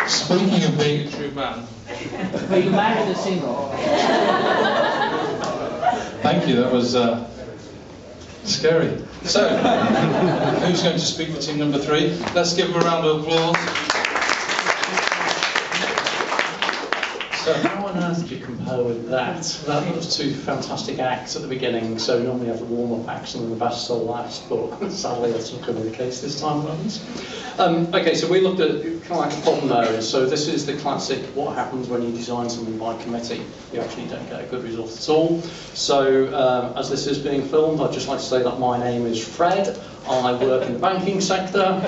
Speaking of being a true man. Are you married or single? Thank you, that was scary. So, who's going to speak for team number 3? Let's give them a round of applause. So how on earth do you compare with that? That was 2 fantastic acts at the beginning, so we normally have the warm-up acts and then the best till last, but sadly that's not going to be the case this time around. Okay, so we looked at kind of like a problem areas. So this is the classic, what happens when you design something by committee? You actually don't get a good result at all. So as this is being filmed, I'd just like to say that my name is Fred. I work in the banking sector.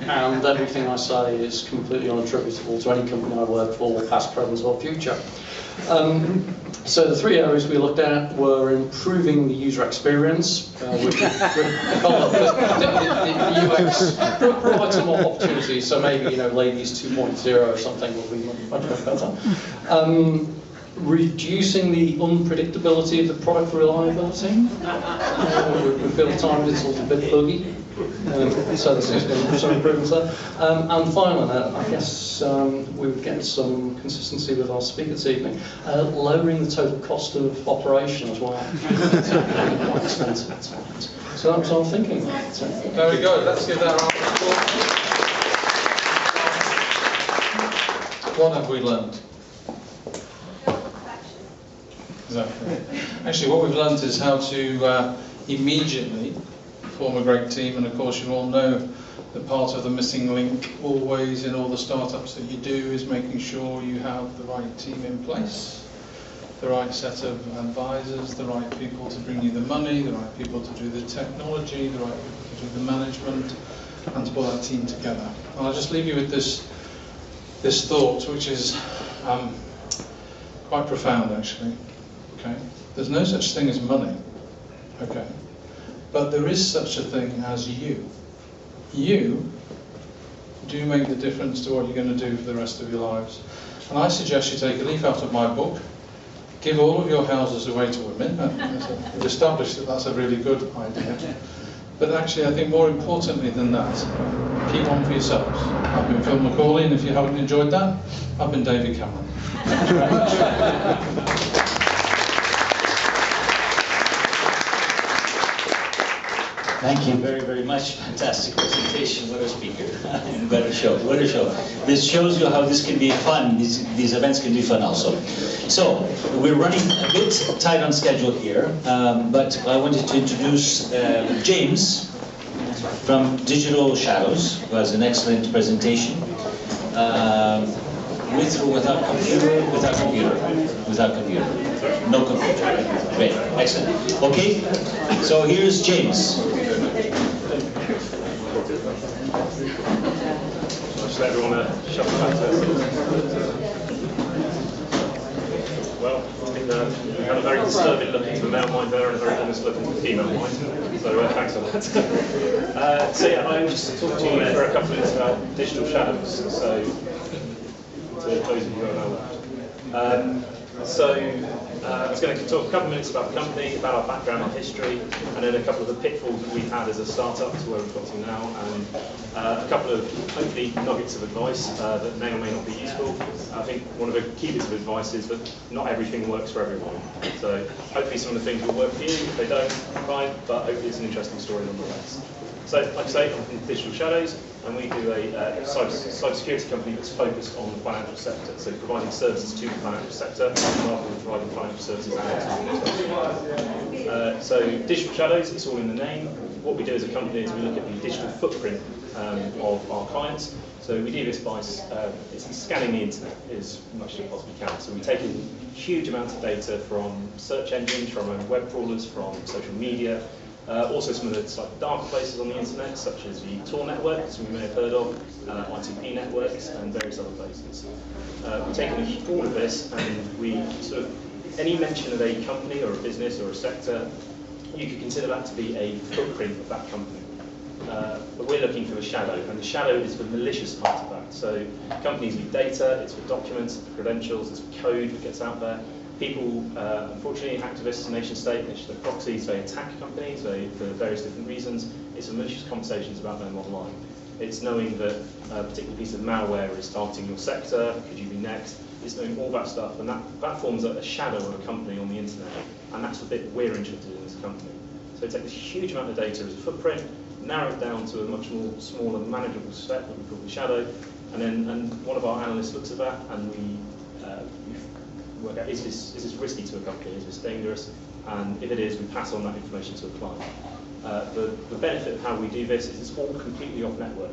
And everything I say is completely unattributable to any company I work for, past, present or future. So the 3 areas we looked at were improving the user experience, which the UX provides some more opportunities, so maybe, you know, ladies 2.0 or something will be much better. Reducing the unpredictability of the product reliability. We feel at times it's a little bit buggy. So there's going to be some improvements there. And finally, I guess we would get some consistency with our speaker this evening, lowering the total cost of operation as well. It's quite expensive at times. So that's what I'm thinking. There we go, let's give that a round of applause. What have we learned? Exactly. Actually, what we've learned is how to immediately form a great team, and of course you all know that part of the missing link always in all the startups that you do is making sure you have the right team in place, the right set of advisors, the right people to bring you the money, the right people to do the technology, the right people to do the management, and to put that team together. And I'll just leave you with this thought, which is quite profound actually. Okay, there's no such thing as money. Okay. But there is such a thing as you. You do make the difference to what you're going to do for the rest of your lives. And I suggest you take a leaf out of my book, give all of your houses away to women. We've established that that's a really good idea. But actually, I think more importantly than that, keep on for yourselves. I've been Phil McCauley, and if you haven't enjoyed that, I've been David Cameron. Thank you very much. Thank you very, very much. Fantastic presentation. What a speaker. And what a show. What a show. This shows you how this can be fun. These events can be fun also. So, we're running a bit tight on schedule here, but I wanted to introduce James from Digital Shadows, who has an excellent presentation. With or without computer? Without computer. Without computer. No computer, right? Great. Excellent. Okay, so here's James. Just let everyone shuffle back to well, we had a very disturbing look into the male mind there and a very honest look into the female mind. So thanks for that. So yeah, I'm just talking to you for a couple of minutes about Digital Shadows. So to those of you who don't know that. I was going to talk a couple of minutes about the company, about our background and history, and then a couple of the pitfalls that we've had as a startup to where we've got to now, and a couple of hopefully nuggets of advice that may or may not be useful. I think one of the key bits of advice is that not everything works for everyone. So hopefully some of the things will work for you. If they don't, fine, but hopefully it's an interesting story nonetheless. So, like I say, I'm from Digital Shadows, and we do a cybersecurity company that's focused on the financial sector, so providing services to the financial sector rather than providing financial services out. So, Digital Shadows, it's all in the name. What we do as a company is we look at the digital footprint of our clients. So we do this by scanning the internet as much as we possibly can. So we take in huge amounts of data from search engines, from our own web crawlers, from social media. Also some of the slightly darker places on the internet, such as the Tor network, as you may have heard of, ITP networks, and various other places. We've taken all of this, and we sort of, any mention of a company or a business or a sector, you could consider that to be a footprint of that company. But we're looking for the shadow, and the shadow is the malicious part of that. So companies need data, it's for documents, it's for credentials, it's for code that gets out there. People, unfortunately, activists, nation state, proxies, they attack companies for various different reasons. It's for malicious conversations about them online. It's knowing that a particular piece of malware is targeting your sector, could you be next? It's knowing all that stuff, and that forms a shadow of a company on the internet, and that's the bit we're interested in as a company. So take this huge amount of data as a footprint, narrow it down to a much more smaller, manageable set that we call the shadow, and one of our analysts looks at that, and we work out, is this risky to a company, is this dangerous? And if it is, we pass on that information to a client. The benefit of how we do this is it's all completely off network.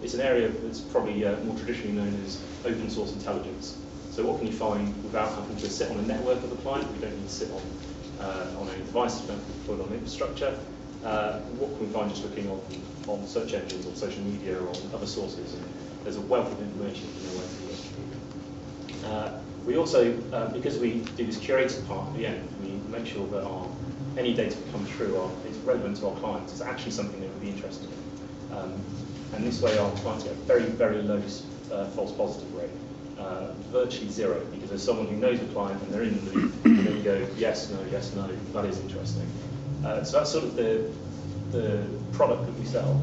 It's an area that's probably more traditionally known as open source intelligence. So what can you find without having to sit on a network of the client? We don't need to sit on any devices, we don't need to put it on infrastructure. What can we find just looking on search engines, on social media, or on other sources? And there's a wealth of information you know where to look. We also, because we do this curated part at the end, we make sure that any data that comes through is relevant to our clients. It's actually something they would be interested in. And this way our clients get a very, very low false positive rate. Virtually zero, because there's someone who knows the client and they're in the loop, and then you go, yes, no, that is interesting. So that's sort of the product that we sell.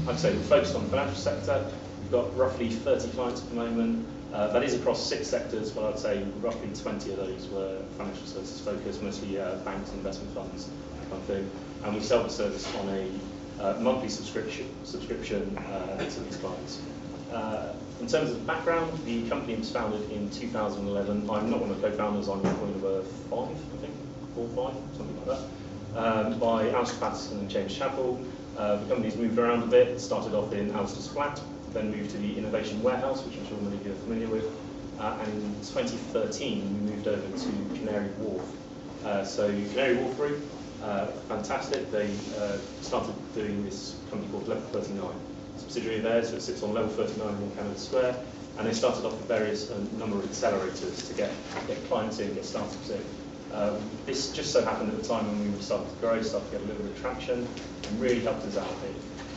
Like I say, we're focused on the financial sector. We've got roughly 30 clients at the moment. That is across 6 sectors, but I'd say roughly 20 of those were financial services focused, mostly banks and investment funds, that kind of thing. And we sell the service on a monthly subscription to these clients. In terms of background, the company was founded in 2011. I'm not one of the co-founders, I'm employee number 5, I think, 4 or 5, something like that, by Alistair Patterson and James Chappell. The company's moved around a bit. It started off in Alistair's flat, then moved to the Innovation Warehouse, which I'm sure many of you are familiar with. And in 2013, we moved over to Canary Wharf. So Canary Wharf Group, fantastic. They started doing this company called Level 39. Subsidiary of theirs, so it sits on level 39 in Canada Square, and they started off with various number of accelerators to get clients in, get startups in. This just so happened at the time when we were starting to grow, started to get a little bit of traction, and really helped us out.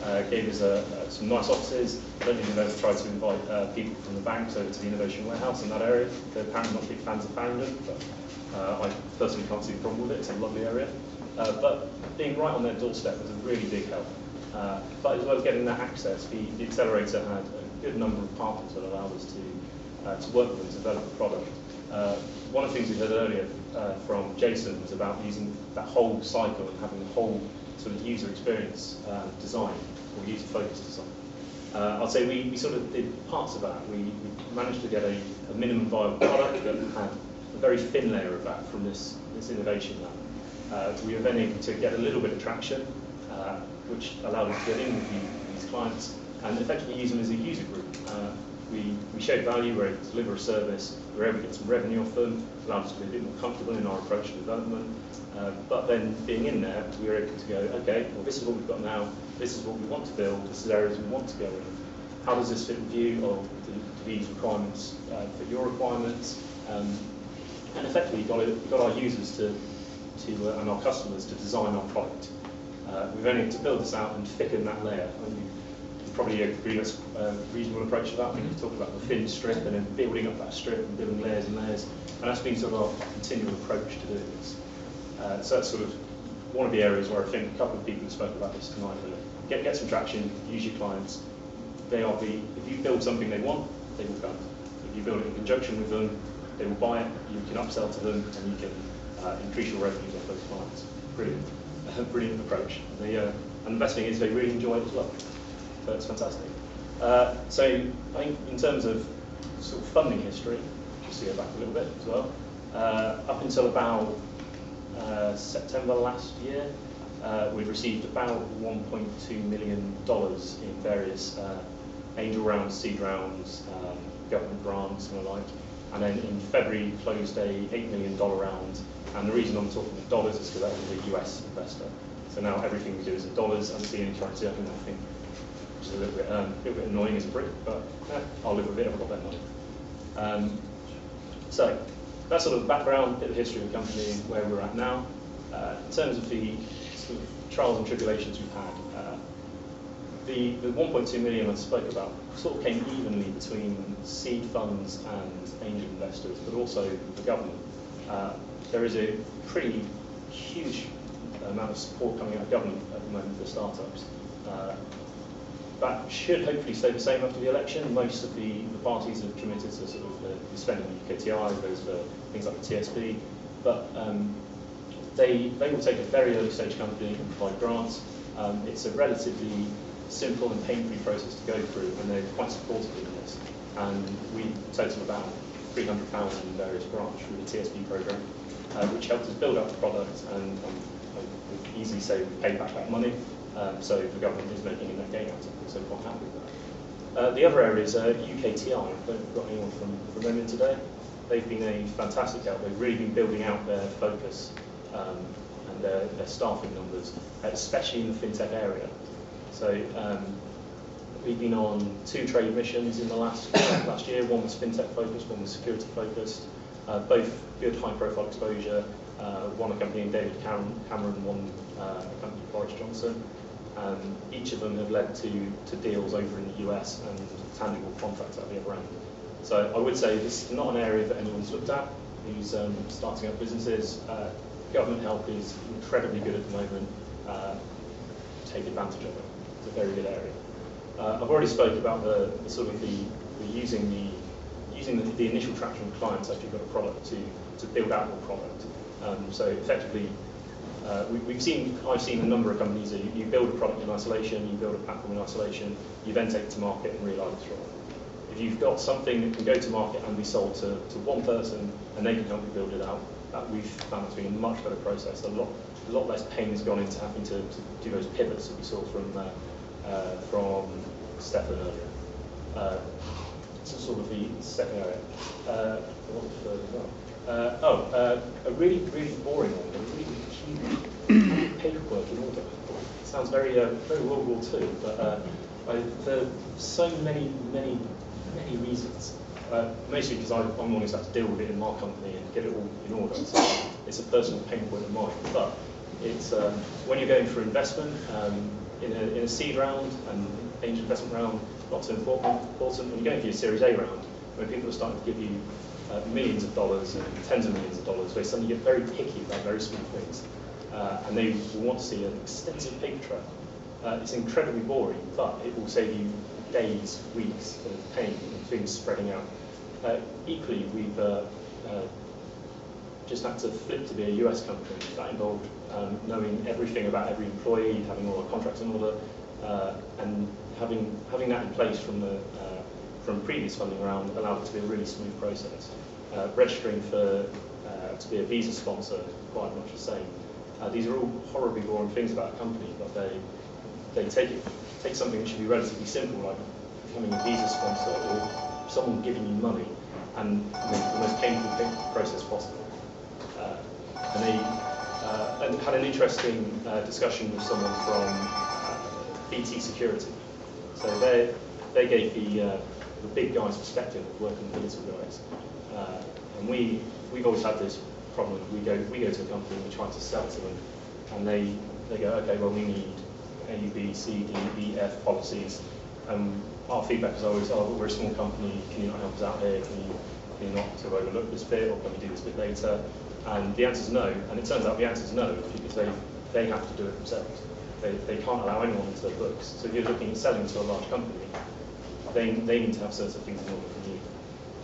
It gave us some nice offices. I don't think we've ever tried to invite people from the banks over to the Innovation Warehouse in that area. They're apparently not big fans of Farringdon, but I personally can't see the problem with it. It's a lovely area. But being right on their doorstep was a really big help. But as well as getting that access, the accelerator had a good number of partners that allowed us to work with them to develop the product. One of the things we heard earlier from Jason was about using that whole cycle and having the whole sort of user experience design, or user focused design. I'd say we sort of did parts of that. We managed to get a minimum viable product that had a very thin layer of that from this innovation lab. We were then able to get a little bit of traction, which allowed us to get in with these clients and effectively use them as a user group. We showed value, we were able to deliver a service, we were able to get some revenue off them, allowed us to be a bit more comfortable in our approach to development. But then being in there, we were able to go, okay, well this is what we've got now, this is what we want to build, this is areas we want to go in. How does this fit with you, or do these requirements fit your requirements? And effectively got our users and our customers to design our product. We've only had to build this out and thicken that layer. Probably agree that's a reasonable approach to that. We can talk about the thin strip and then building up that strip and building layers and layers. And that's been sort of our continual approach to doing this. So that's sort of one of the areas where I think a couple of people have spoken about this tonight. Really. Get some traction, use your clients. If you build something they want, they will come. If you build it in conjunction with them, they will buy it, you can upsell to them, and you can increase your revenues off those clients. Brilliant approach. And the best thing is they really enjoy it as well. So it's fantastic. So I think in terms of sort of funding history, just to go back a little bit as well, up until about September last year, we'd received about $1.2 million in various angel rounds, seed rounds, government grants and the like. And then in February closed a $8 million round. And the reason I'm talking in dollars is because that was a US investor. So now everything we do is in dollars. I don't see any currency up in that thing, which is a little bit annoying as a Brit, but I'll live with it. I've got that money. So that's sort of the background, bit of the history of the company, where we're at now. In terms of the sort of trials and tribulations we've had, the 1.2 million I spoke about sort of came evenly between seed funds and angel investors, but also the government. There is a pretty huge amount of support coming out of government at the moment for startups. that should hopefully stay the same after the election. Most of the parties have committed to sort of spending UKTI, those for things like the TSB, but they will take a very early stage company and provide grants. It's a relatively simple and pain-free process to go through, and they're quite supportive in this. And we total about 300,000 in various grants through the TSB programme, which helped us build up the product, and we can easily say we paid back that money. So the government is making a net gain out of it, so we're quite happy with that. The other area is UKTI. I don't know if we've got anyone from them in today. They've been a fantastic help. They've really been building out their focus and their staffing numbers, especially in the fintech area. So we've been on 2 trade missions in the last year. One was fintech focused, one was security focused. Both good high profile exposure. One accompanying David Cameron, one accompanying Boris Johnson. Each of them have led to deals over in the US and tangible contracts at the other end. So I would say this is not an area that anyone's looked at who's starting up businesses. Government help is incredibly good at the moment. Take advantage of it. It's a very good area. I've already spoke about the sort of the using the initial traction with clients after you've got a product to build out your product. So effectively, I've seen a number of companies that you build a product in isolation, you build a platform in isolation, you then take it to market and realise it's wrong. If you've got something that can go to market and be sold to one person and they can help you build it out, we've found that to be a much better process. A lot less pain has gone into having to do those pivots that we saw from Stefan earlier. So sort of the second area. What was the third as well? A really boring one, a really huge paperwork in order. It sounds very World War II, but there are so many reasons. Mostly because I'm always had to deal with it in my company and get it all in order. So it's a personal pain point of mine. But it's when you're going for investment in a seed round and angel investment round, not so important. When you're going for your Series A round, when people are starting to give you millions of dollars and tens of millions of dollars, they suddenly get very picky about very small things, and they will want to see an extensive paper trail. It's incredibly boring, but it will save you days, weeks of pain and things spreading out. Equally, we've just had to flip to be a US company. That involved knowing everything about every employee, having all our contracts in order, and having that in place from previous funding round allowed it to be a really smooth process. Registering to be a visa sponsor, quite much the same. These are all horribly boring things about a company, but they take something that should be relatively simple, like becoming a visa sponsor or someone giving you money, and make the most painful process possible. And had an interesting discussion with someone from BT Security. So they gave the big guy's perspective of working with the little guys. And we've always had this problem. We go to a company and we try to sell to them, and they go, okay, well we need A, B, C, D, E, F policies. Our feedback is always, oh, we're a small company, can you not help us out here? Can you not sort of overlook this bit, or can we do this bit later? And the answer is no, and it turns out the answer is no, because they have to do it themselves. They can't allow anyone into their books. So if you're looking at selling to a large company, they need to have certain things in order from you.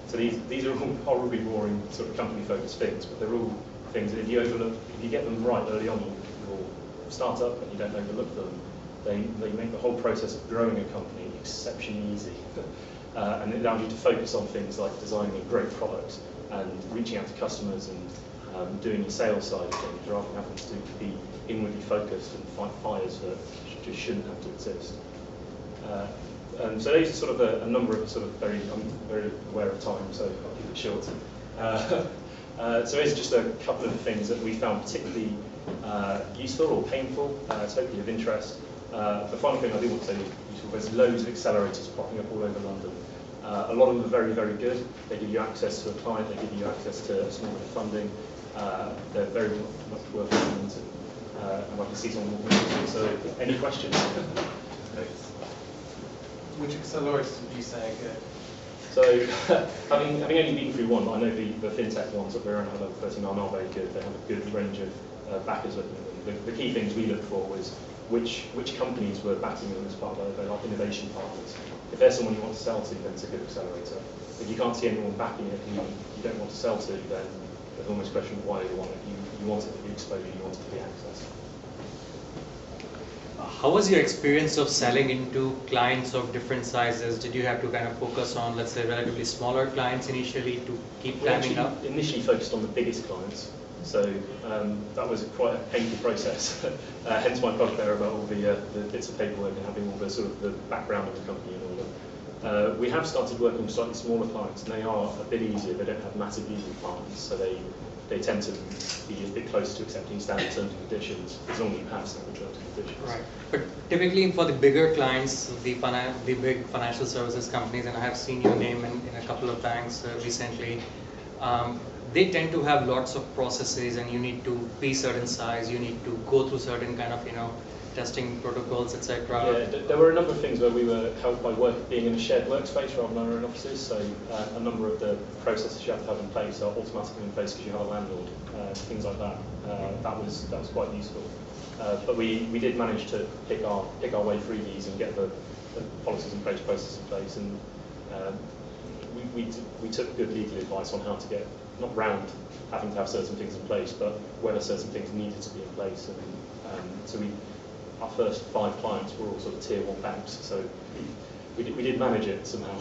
So these are all horribly boring sort of company-focused things, but they're all things that if you get them right early on in your startup and you don't overlook them, they make the whole process of growing a company exceptionally easy. And it allows you to focus on things like designing a great product and reaching out to customers and doing the sales side of things, rather than having to be inwardly focused and fight fires that just shouldn't have to exist. And so these are sort of a number of I'm very aware of time, so I'll keep it short. So here's just a couple of things that we found particularly useful or painful, totally of interest. The final thing I do want to say is useful, there's loads of accelerators popping up all over London. A lot of them are very, very good. They give you access to a client, they give you access to a small bit of funding. They're very much worth looking into. And I can see someone walking into. So any questions? Which accelerators would you say are good? So, having only been through one, I know the fintech ones that we're around 139 are very good. They have a good range of backers looking at them. The key things we look for was which companies were backing them as part of their like innovation partners. If there's someone you want to sell to, then it's a good accelerator. If you can't see anyone backing it and you don't want to sell to, then there's almost a question of why you want it. You want it to be exposure, you want it to be access. How was your experience of selling into clients of different sizes? Did you have to kind of focus on, let's say, relatively smaller clients initially to keep climbing up? We initially focused on the biggest clients, so that was quite a painful process. Hence my bugbear about all the bits of paperwork and having all the sort of the background of the company in order. We have started working with slightly smaller clients, and they are a bit easier. They don't have massive legal departments, so they tend to be a bit closer to accepting standard terms and conditions, as long as you have standard terms and conditions. Right. But typically for the bigger clients, the big financial services companies, and I have seen your name in a couple of banks recently, they tend to have lots of processes, and you need to be certain size, you need to go through certain kind of, testing protocols, etc. Yeah, there were a number of things where we were helped by being in a shared workspace rather than our own offices, so a number of the processes you have to have in place are automatically in place because you have a landlord, things like that. That was quite useful. But we did manage to pick our way through these and get the policies in place, processes in place, and we took good legal advice on how to get, not round having to have certain things in place, but whether certain things needed to be in place. And so our first 5 clients were all sort of tier 1 banks, so we did manage it somehow.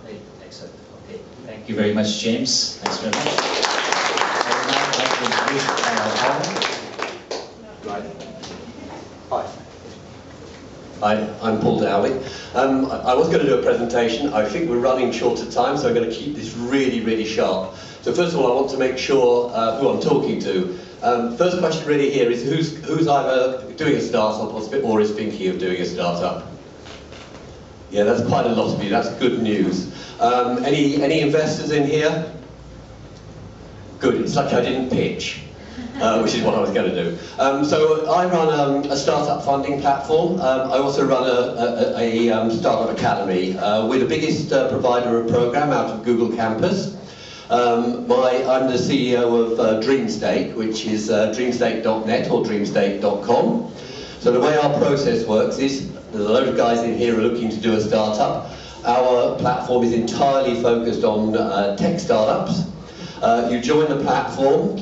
Great, excellent. Okay, thank you very much, James. Thanks very much. I would now like to introduce Alan. Hi. Hi, I'm Paul Dowling. I was going to do a presentation. I think we're running short of time, so I'm going to keep this really, really sharp. So first of all, I want to make sure who I'm talking to. First question really here is who's either doing a startup or is thinking of doing a startup? Yeah, that's quite a lot of you. That's good news. Any investors in here? Good. It's like I didn't pitch, which is what I was going to do. So I run a startup funding platform. I also run a startup academy. We're the biggest provider of program out of Google Campus. I'm the CEO of DreamStake, which is dreamstake.net or dreamstake.com. So the way our process works is, there's a load of guys in here who are looking to do a startup. Our platform is entirely focused on tech startups. You join the platform.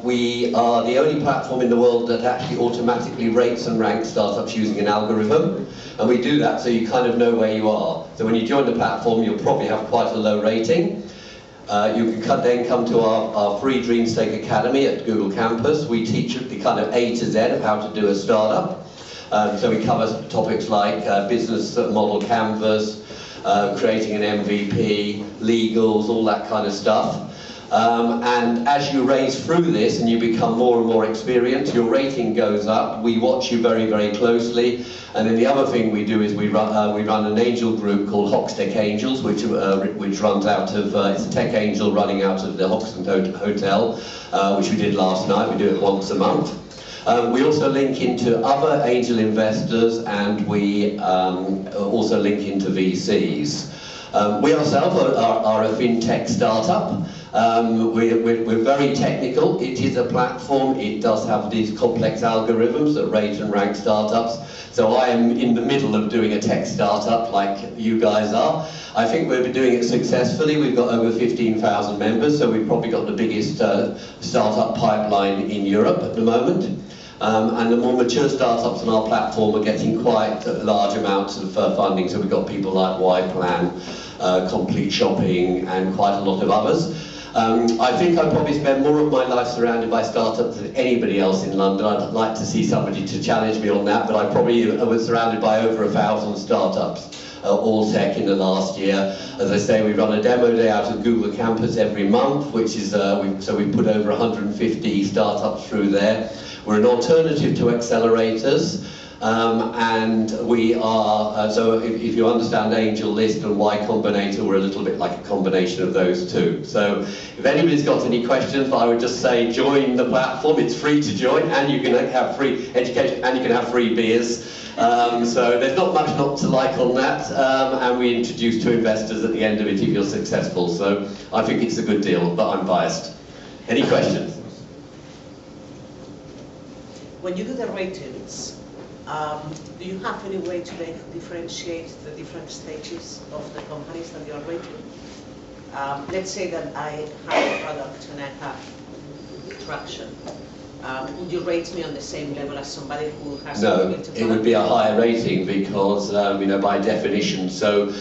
We are the only platform in the world that actually automatically rates and ranks startups using an algorithm. And we do that so you kind of know where you are. So when you join the platform, you'll probably have quite a low rating. You can then come to our free DreamStake Academy at Google Campus. We teach the kind of A to Z of how to do a startup. So we cover topics like business model canvas, creating an MVP, legals, all that kind of stuff. And as you raise through this and you become more and more experienced, your rating goes up. We watch you very, very closely. And then the other thing we do is we run an angel group called Hoxtech Angels, which runs out of, it's a tech angel running out of the Hoxton Hotel, which we did last night. We do it once a month. We also link into other angel investors, and we also link into VCs. We ourselves are a fintech startup. We're very technical. It is a platform. It does have these complex algorithms that rate and rank startups. So I am in the middle of doing a tech startup like you guys are. I think we're doing it successfully. We've got over 15,000 members, so we've probably got the biggest startup pipeline in Europe at the moment. And the more mature startups on our platform are getting quite large amounts of funding. So we've got people like YPlan, Complete Shopping, and quite a lot of others. I think I probably spend more of my life surrounded by startups than anybody else in London. I'd like to see somebody to challenge me on that, but I probably was surrounded by over 1,000 startups, all tech in the last year. As I say, we run a demo day out of Google Campus every month, which is, so we put over 150 startups through there. We're an alternative to accelerators. And we are, so if you understand Angel List and Y Combinator, we're a little bit like a combination of those two. So if anybody's got any questions, I would just say join the platform. It's free to join, and you can have free education, and you can have free beers. So there's not much not to like on that. And we introduce to investors at the end of it if you're successful. So I think it's a good deal, but I'm biased. Any questions? when you do the ratings, do you have any way to differentiate the different stages of the companies that you are rating? Let's say that I have a product and I have traction. Would you rate me on the same level as somebody who has No, built a it would be a higher rating because, you know, by definition. So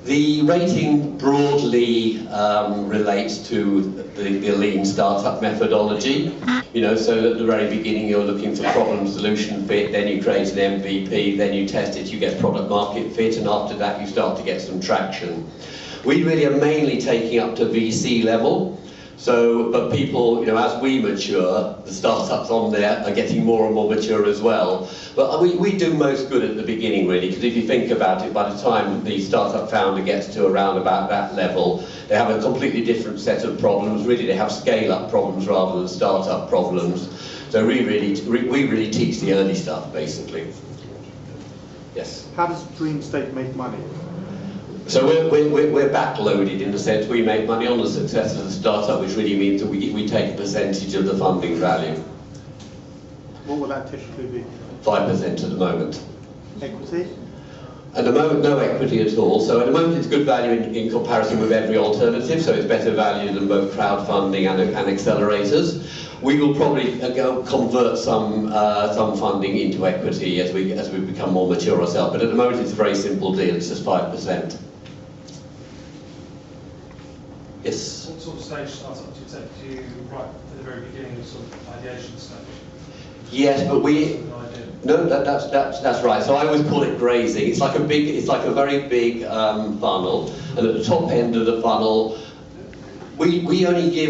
the rating broadly relates to the lean startup methodology. You know, so at the very beginning you're looking for problem solution fit, then you create an MVP, then you test it, you get product market fit, and after that you start to get some traction. We really are mainly taking up to VC level. So, but people, you know, as we mature, the startups on there are getting more and more mature as well. But we do most good at the beginning, really, because if you think about it, by the time the startup founder gets to around about that level, they have a completely different set of problems. Really, they have scale-up problems rather than startup problems. So we really teach the early stuff, basically. Yes. How does Dream State make money? So we're backloaded in the sense we make money on the success of the startup, which really means that we take a percentage of the funding value. What will that typically be? 5% at the moment. Equity? At the moment, no equity at all. So at the moment, it's good value in comparison with every alternative. So it's better value than both crowdfunding and accelerators. We will probably convert some funding into equity as we become more mature ourselves. But at the moment, it's a very simple deal. It's just 5%. Yes. What sort of stage startup do you take? Do you right at the very beginning of sort of ideation stage? Yes, but no, that's right. So I always call it grazing. It's like a very big funnel, and at the top end of the funnel, we only give